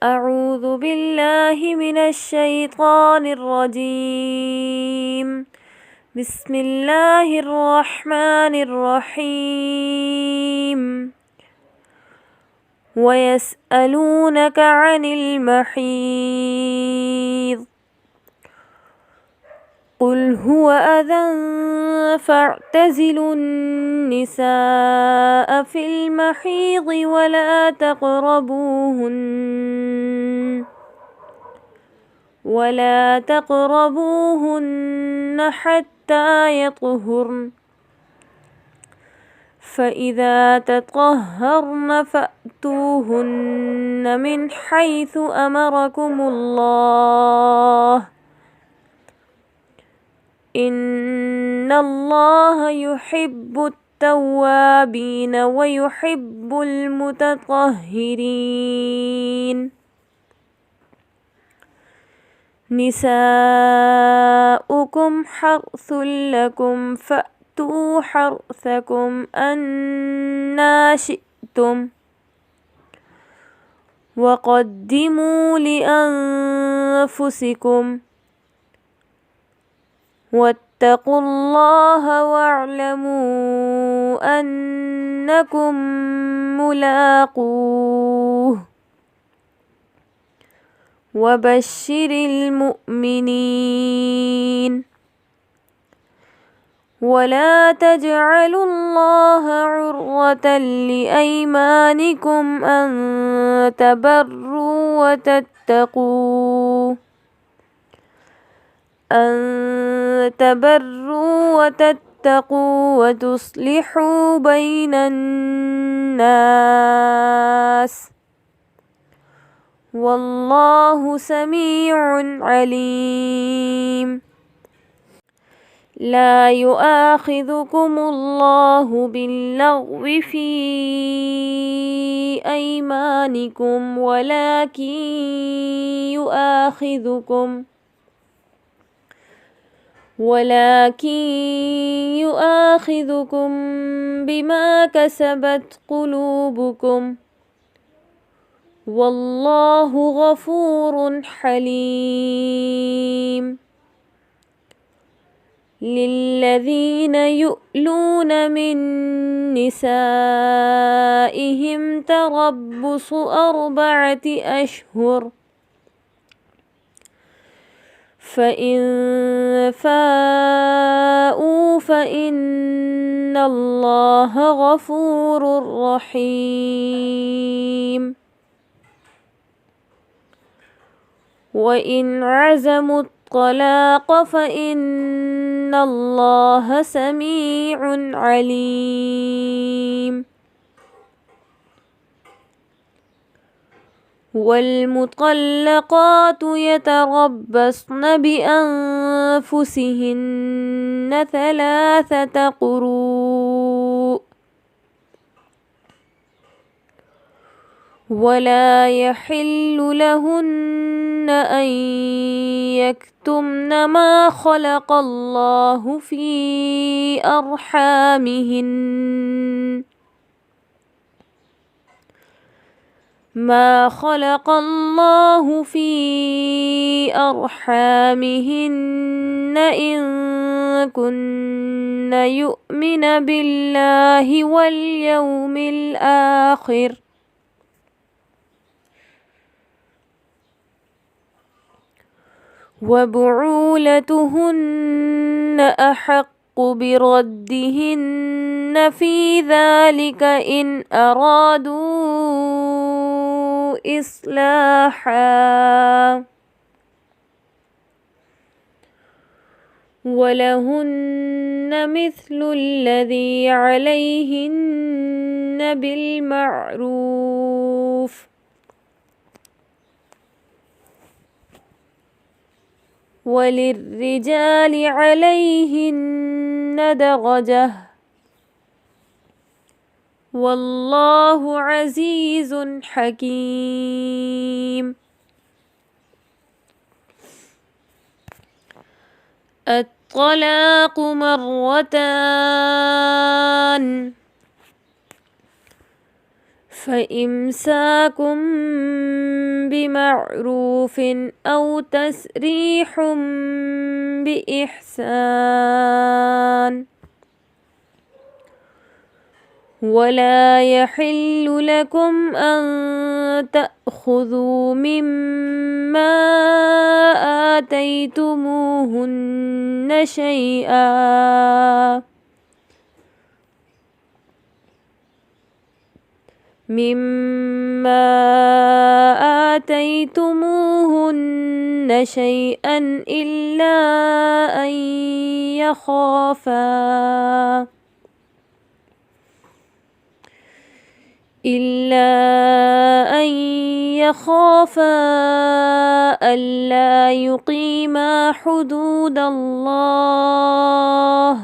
أعوذ بالله من الشيطان الرجيم. بسم الله الرحمن الرحيم. ويسألونك عن المحيض قل هو أذى فاعتزلوا النساء في المحيض ولا تقربوهن حتى يطهرن فإذا تطهرن فأتوهن من حيث أمركم الله إن الله يحب التوابين ويحب المتطهرين. نساؤكم حرث لكم فأتوا حرثكم أنى شئتم وقدموا لأنفسكم واتقوا الله واعلموا أنكم ملاقوه وبشر المؤمنين. ولا تجعلوا الله عرضة لأيمانكم أن تبروا وتتقوا وتصلحوا بين الناس والله سميع عليم. لا يؤاخذكم الله باللغو في أيمانكم ولكن يؤاخذكم بما كسبت قلوبكم والله غفور حليم. للذين يؤلون من نسائهم تربص 4 أشهر فإن فاءوا فإن الله غفور رحيم. وإن عزموا الطلاق فإن الله سميع عليم. والمطلقات يتربصن بأنفسهن 3 قروء ولا يحل لهن أن يكتمن ما خلق الله في أرحامهن إن كن يؤمن بالله واليوم الآخر وبعولتهن أحق بردهن في ذلك إن أرادوا إصلاحا ولهن مثل الذي عليهن بالمعروف وللرجال عليهن درجة والله عزيز حكيم. الطلاق مرتان فإمساكم بمعروف أو تسريح بإحسان. ولا يحل لكم أن تأخذوا مما آتيتموهن شيئا إلا أن يخافا ألا يقيما حدود الله.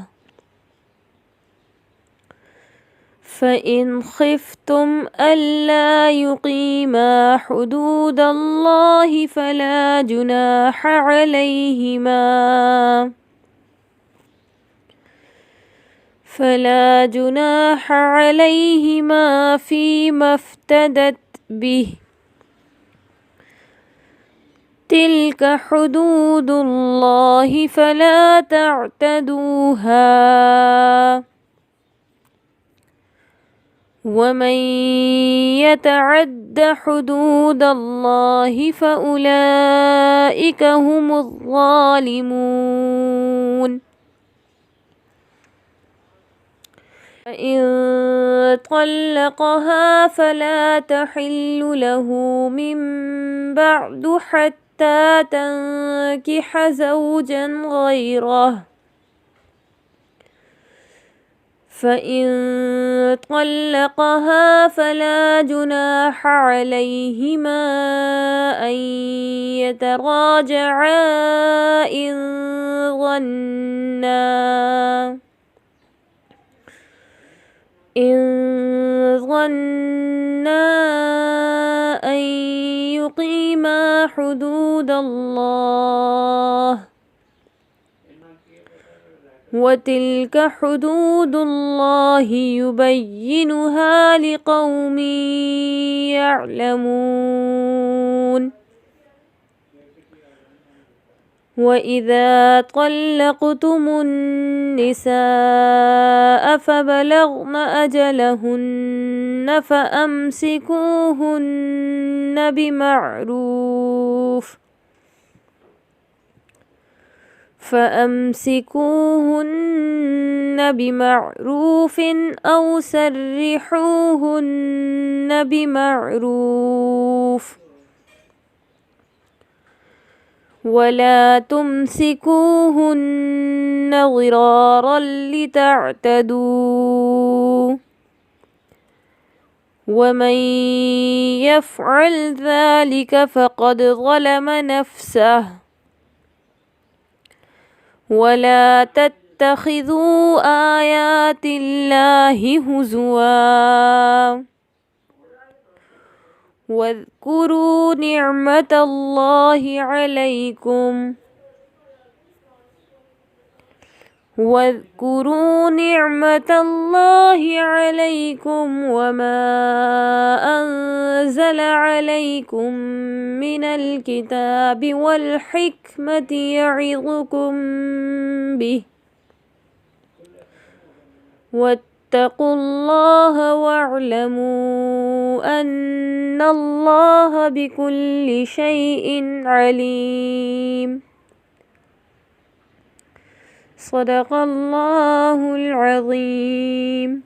فإن خفتم ألا يقيما حدود الله فلا جناح عليهما فيما افتدت به. تلك حدود الله فلا تعتدوها. ومن يتعد حدود الله فأولئك هم الظالمون. فإن طلقها فلا تحل له من بعد حتى تنكح زوجا غيره. فإن طلقها فلا جناح عليهما أن يتراجعا إن ظنا أن يقيما حدود الله. وتلك حدود الله يبينها لقوم يعلمون. وإذا طلقتم النساء فبلغن أجلهن فأمسكوهن بمعروف أو سرحوهن بمعروف. ولا تمسكوهن ضرارا لتعتدوا. ومن يفعل ذلك فقد ظلم نفسه. ولا تتخذوا آيات الله هزوا. واذكروا نعمة الله عليكم وما أنزل عليكم من الكتاب والحكمة يعظكم به. واتقوا الله واعلموا أن الله بكل شيء عليم. صدق الله العظيم.